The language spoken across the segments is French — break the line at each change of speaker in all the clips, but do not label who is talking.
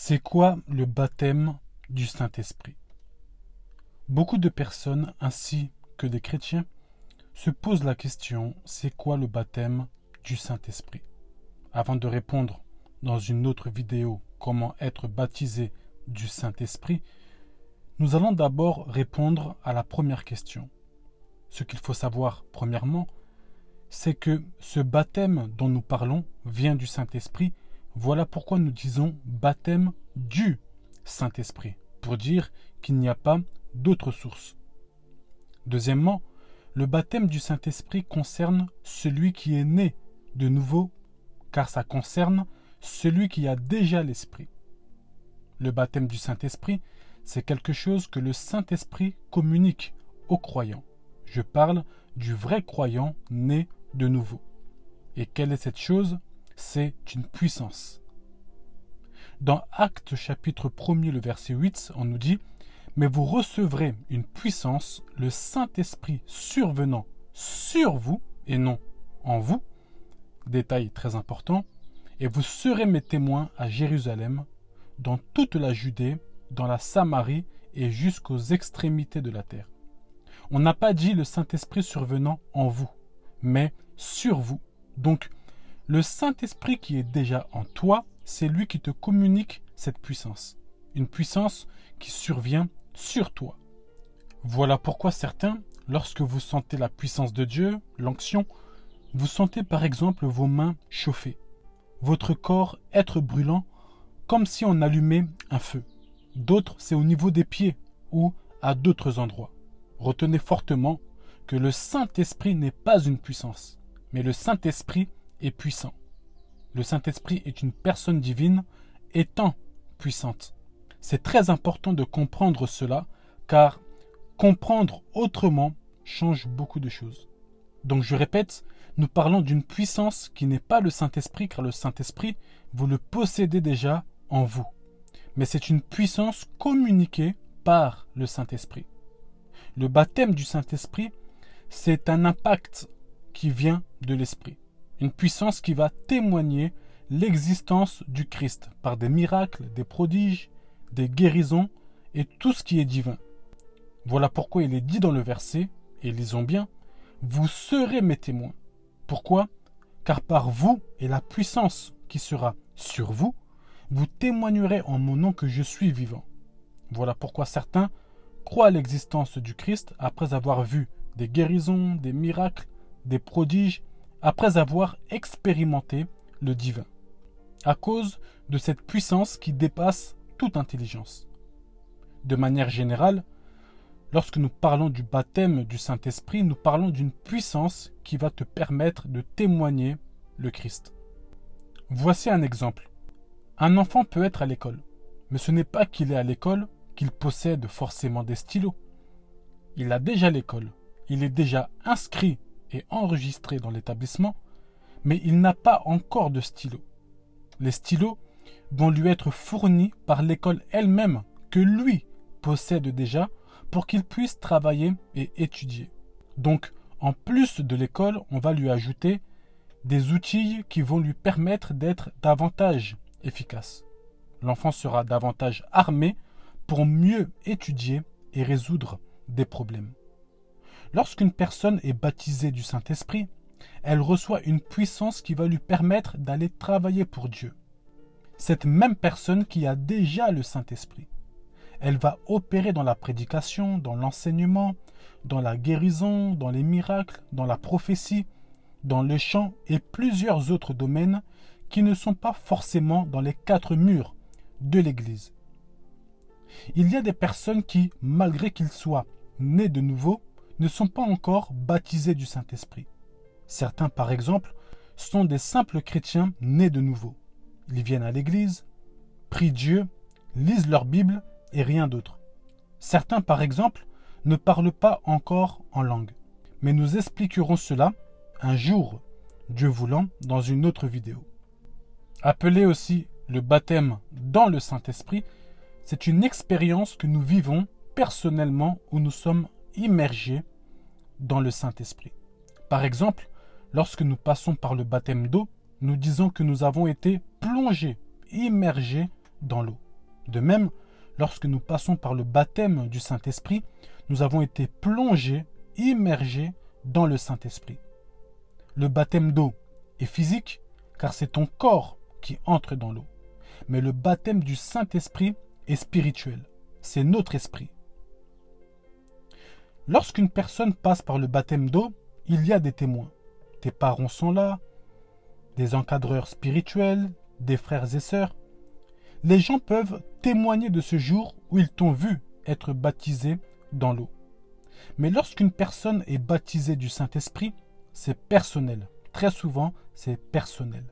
C'est quoi le baptême du Saint-Esprit? Beaucoup de personnes, ainsi que des chrétiens, se posent la question, c'est quoi le baptême du Saint-Esprit? Avant de répondre dans une autre vidéo comment être baptisé du Saint-Esprit, nous allons d'abord répondre à la première question. Ce qu'il faut savoir, premièrement, c'est que ce baptême dont nous parlons vient du Saint-Esprit. Voilà pourquoi nous disons baptême du Saint-Esprit, pour dire qu'il n'y a pas d'autre source. Deuxièmement, le baptême du Saint-Esprit concerne celui qui est né de nouveau, car ça concerne celui qui a déjà l'Esprit. Le baptême du Saint-Esprit, c'est quelque chose que le Saint-Esprit communique aux croyants. Je parle du vrai croyant né de nouveau. Et quelle est cette chose? C'est une puissance. Dans Actes chapitre 1er, le verset 8, on nous dit « Mais vous recevrez une puissance, le Saint-Esprit survenant sur vous, et non en vous. » Détail très important. « Et vous serez mes témoins à Jérusalem, dans toute la Judée, dans la Samarie et jusqu'aux extrémités de la terre. » On n'a pas dit le Saint-Esprit survenant en vous, mais sur vous. Donc, le Saint-Esprit qui est déjà en toi, c'est lui qui te communique cette puissance. Une puissance qui survient sur toi. Voilà pourquoi certains, lorsque vous sentez la puissance de Dieu, l'onction, vous sentez par exemple vos mains chauffées, votre corps être brûlant, comme si on allumait un feu. D'autres, c'est au niveau des pieds ou à d'autres endroits. Retenez fortement que le Saint-Esprit n'est pas une puissance, mais le Saint-Esprit est puissant. Le Saint-Esprit est une personne divine étant puissante. C'est très important de comprendre cela, car comprendre autrement change beaucoup de choses. Donc je répète, nous parlons d'une puissance qui n'est pas le Saint-Esprit, car le Saint-Esprit, vous le possédez déjà en vous. Mais c'est une puissance communiquée par le Saint-Esprit. Le baptême du Saint-Esprit, c'est un impact qui vient de l'Esprit. Une puissance qui va témoigner l'existence du Christ par des miracles, des prodiges, des guérisons et tout ce qui est divin. Voilà pourquoi il est dit dans le verset, et lisons bien, « Vous serez mes témoins ». Pourquoi? Car par vous et la puissance qui sera sur vous, vous témoignerez en mon nom que je suis vivant. Voilà pourquoi certains croient à l'existence du Christ après avoir vu des guérisons, des miracles, des prodiges, après avoir expérimenté le divin, à cause de cette puissance qui dépasse toute intelligence. De manière générale, lorsque nous parlons du baptême du Saint-Esprit, nous parlons d'une puissance qui va te permettre de témoigner le Christ. Voici un exemple. Un enfant peut être à l'école, mais ce n'est pas qu'il est à l'école qu'il possède forcément des stylos. Il a déjà l'école, il est déjà inscrit et enregistré dans l'établissement, mais il n'a pas encore de stylo. Les stylos vont lui être fournis par l'école elle-même que lui possède déjà pour qu'il puisse travailler et étudier. Donc, en plus de l'école, on va lui ajouter des outils qui vont lui permettre d'être davantage efficace. L'enfant sera davantage armé pour mieux étudier et résoudre des problèmes. Lorsqu'une personne est baptisée du Saint-Esprit, elle reçoit une puissance qui va lui permettre d'aller travailler pour Dieu. Cette même personne qui a déjà le Saint-Esprit, elle va opérer dans la prédication, dans l'enseignement, dans la guérison, dans les miracles, dans la prophétie, dans le chant et plusieurs autres domaines qui ne sont pas forcément dans les 4 murs de l'Église. Il y a des personnes qui, malgré qu'ils soient nés de nouveau, ne sont pas encore baptisés du Saint-Esprit. Certains, par exemple, sont des simples chrétiens nés de nouveau. Ils viennent à l'église, prient Dieu, lisent leur Bible et rien d'autre. Certains, par exemple, ne parlent pas encore en langue. Mais nous expliquerons cela un jour, Dieu voulant, dans une autre vidéo. Appelé aussi le baptême dans le Saint-Esprit, c'est une expérience que nous vivons personnellement où nous sommes immergés dans le Saint-Esprit. Par exemple, lorsque nous passons par le baptême d'eau, nous disons que nous avons été plongés, immergés dans l'eau. De même, lorsque nous passons par le baptême du Saint-Esprit, nous avons été plongés, immergés dans le Saint-Esprit. Le baptême d'eau est physique, car c'est ton corps qui entre dans l'eau. Mais le baptême du Saint-Esprit est spirituel. C'est notre esprit. Lorsqu'une personne passe par le baptême d'eau, il y a des témoins. Tes parents sont là, des encadreurs spirituels, des frères et sœurs. Les gens peuvent témoigner de ce jour où ils t'ont vu être baptisé dans l'eau. Mais lorsqu'une personne est baptisée du Saint-Esprit, c'est personnel. Très souvent, c'est personnel.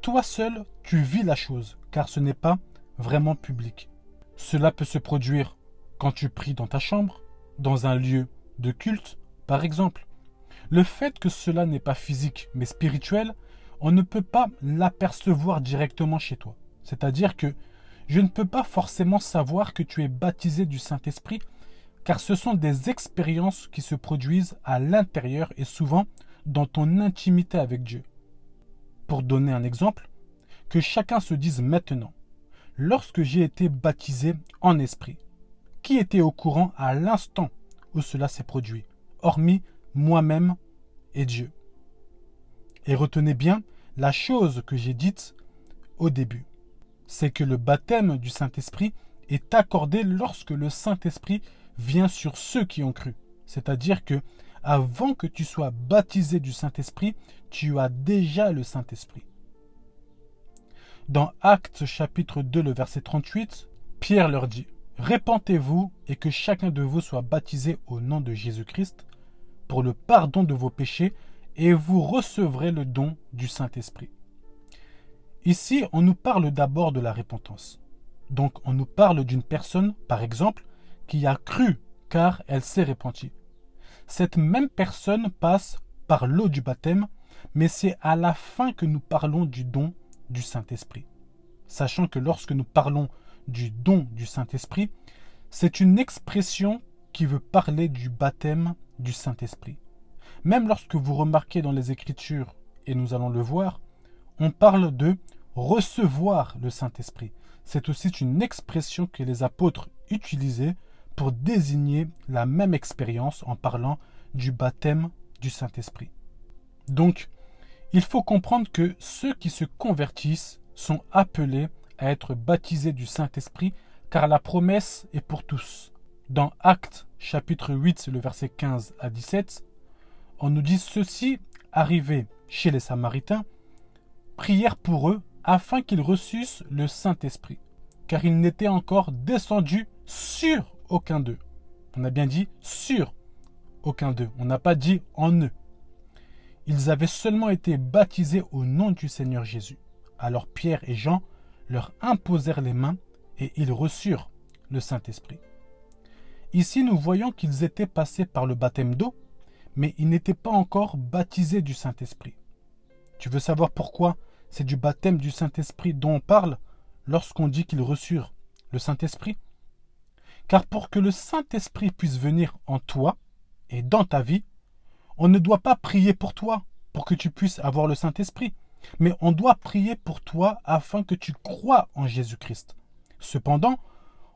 Toi seul, tu vis la chose, car ce n'est pas vraiment public. Cela peut se produire quand tu pries dans ta chambre, dans un lieu de culte, par exemple. Le fait que cela n'est pas physique, mais spirituel, on ne peut pas l'apercevoir directement chez toi. C'est-à-dire que je ne peux pas forcément savoir que tu es baptisé du Saint-Esprit, car ce sont des expériences qui se produisent à l'intérieur et souvent dans ton intimité avec Dieu. Pour donner un exemple, que chacun se dise maintenant, lorsque j'ai été baptisé en esprit, qui était au courant à l'instant où cela s'est produit, hormis moi-même et Dieu? Et retenez bien la chose que j'ai dite au début, c'est que le baptême du Saint-Esprit est accordé lorsque le Saint-Esprit vient sur ceux qui ont cru. C'est-à-dire que avant que tu sois baptisé du Saint-Esprit, tu as déjà le Saint-Esprit. Dans Actes chapitre 2, le verset 38, Pierre leur dit « Répentez-vous et que chacun de vous soit baptisé au nom de Jésus-Christ pour le pardon de vos péchés et vous recevrez le don du Saint-Esprit. » Ici, on nous parle d'abord de la repentance. Donc, on nous parle d'une personne, par exemple, qui a cru car elle s'est repentie. Cette même personne passe par l'eau du baptême, mais c'est à la fin que nous parlons du don du Saint-Esprit. Sachant que lorsque nous parlons du don du Saint-Esprit, c'est une expression qui veut parler du baptême du Saint-Esprit. Même lorsque vous remarquez dans les Écritures, et nous allons le voir, on parle de recevoir le Saint-Esprit. C'est aussi une expression que les apôtres utilisaient pour désigner la même expérience en parlant du baptême du Saint-Esprit. Donc, il faut comprendre que ceux qui se convertissent sont appelés à être baptisés du Saint-Esprit, car la promesse est pour tous. Dans Actes chapitre 8, le verset 15 à 17, on nous dit « Ceux-ci, arrivés chez les Samaritains, prièrent pour eux afin qu'ils reçussent le Saint-Esprit, car il n'était encore descendu sur aucun d'eux. » On a bien dit « sur aucun d'eux », on n'a pas dit « en eux ». Ils avaient seulement été baptisés au nom du Seigneur Jésus. Alors Pierre et Jean leur imposèrent les mains et ils reçurent le Saint-Esprit. Ici, nous voyons qu'ils étaient passés par le baptême d'eau, mais ils n'étaient pas encore baptisés du Saint-Esprit. Tu veux savoir pourquoi c'est du baptême du Saint-Esprit dont on parle lorsqu'on dit qu'ils reçurent le Saint-Esprit? Car pour que le Saint-Esprit puisse venir en toi et dans ta vie, on ne doit pas prier pour toi pour que tu puisses avoir le Saint-Esprit, mais on doit prier pour toi afin que tu crois en Jésus-Christ. Cependant,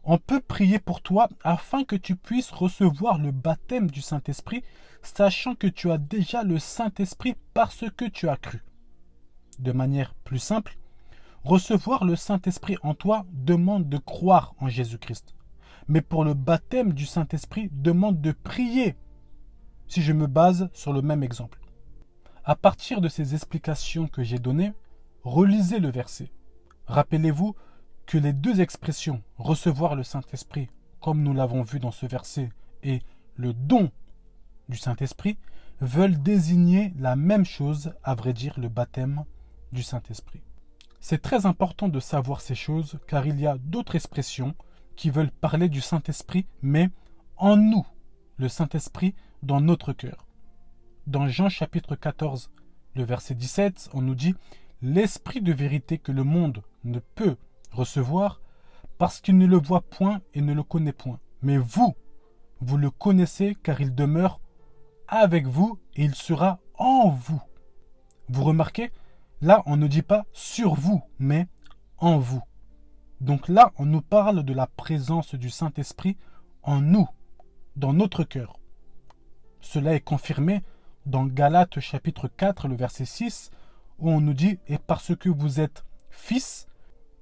on peut prier pour toi afin que tu puisses recevoir le baptême du Saint-Esprit, sachant que tu as déjà le Saint-Esprit parce que tu as cru. De manière plus simple, recevoir le Saint-Esprit en toi demande de croire en Jésus-Christ. Mais pour le baptême du Saint-Esprit demande de prier, si je me base sur le même exemple. À partir de ces explications que j'ai données, relisez le verset. Rappelez-vous que les deux expressions « recevoir le Saint-Esprit », comme nous l'avons vu dans ce verset, et « le don du Saint-Esprit » veulent désigner la même chose, à vrai dire le baptême du Saint-Esprit. C'est très important de savoir ces choses, car il y a d'autres expressions qui veulent parler du Saint-Esprit, mais en nous, le Saint-Esprit dans notre cœur. Dans Jean chapitre 14, le verset 17, on nous dit « L'Esprit de vérité que le monde ne peut recevoir, parce qu'il ne le voit point et ne le connaît point. Mais vous, vous le connaissez, car il demeure avec vous et il sera en vous. » Vous remarquez, là on ne dit pas « sur vous », mais « en vous ». Donc là, on nous parle de la présence du Saint-Esprit en nous, dans notre cœur. Cela est confirmé dans Galates chapitre 4, le verset 6, où on nous dit « Et parce que vous êtes fils,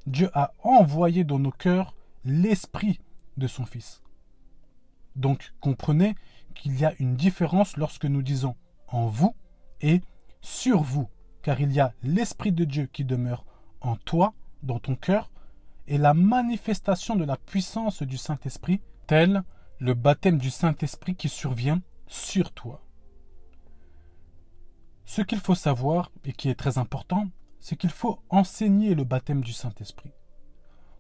Dieu a envoyé dans nos cœurs l'Esprit de son Fils. » Donc comprenez qu'il y a une différence lorsque nous disons « en vous » et « sur vous », car il y a l'Esprit de Dieu qui demeure en toi, dans ton cœur, et la manifestation de la puissance du Saint-Esprit, tel le baptême du Saint-Esprit qui survient sur toi. Ce qu'il faut savoir, et qui est très important, c'est qu'il faut enseigner le baptême du Saint-Esprit.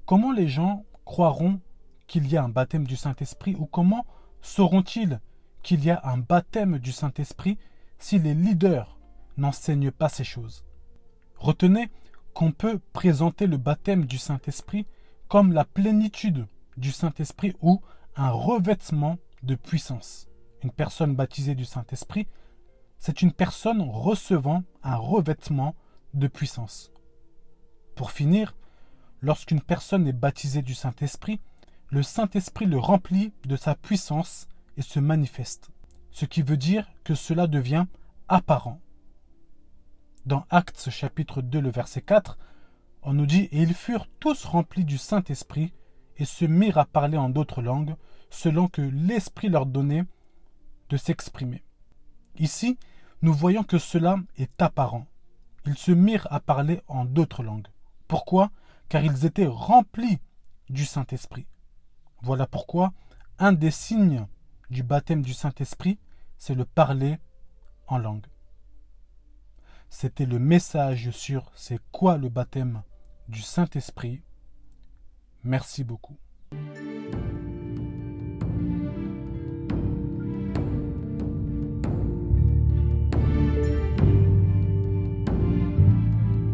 Comment les gens croiront qu'il y a un baptême du Saint-Esprit ou comment sauront-ils qu'il y a un baptême du Saint-Esprit si les leaders n'enseignent pas ces choses? Retenez qu'on peut présenter le baptême du Saint-Esprit comme la plénitude du Saint-Esprit ou un revêtement de puissance. Une personne baptisée du Saint-Esprit, c'est une personne recevant un revêtement de puissance. Pour finir, lorsqu'une personne est baptisée du Saint-Esprit, le Saint-Esprit le remplit de sa puissance et se manifeste, ce qui veut dire que cela devient apparent. Dans Actes chapitre 2, le verset 4, on nous dit « Et ils furent tous remplis du Saint-Esprit et se mirent à parler en d'autres langues, selon que l'Esprit leur donnait de s'exprimer. » Ici, nous voyons que cela est apparent. Ils se mirent à parler en d'autres langues. Pourquoi? Car ils étaient remplis du Saint-Esprit. Voilà pourquoi un des signes du baptême du Saint-Esprit, c'est le parler en langue. C'était le message sur c'est quoi le baptême du Saint-Esprit. Merci beaucoup.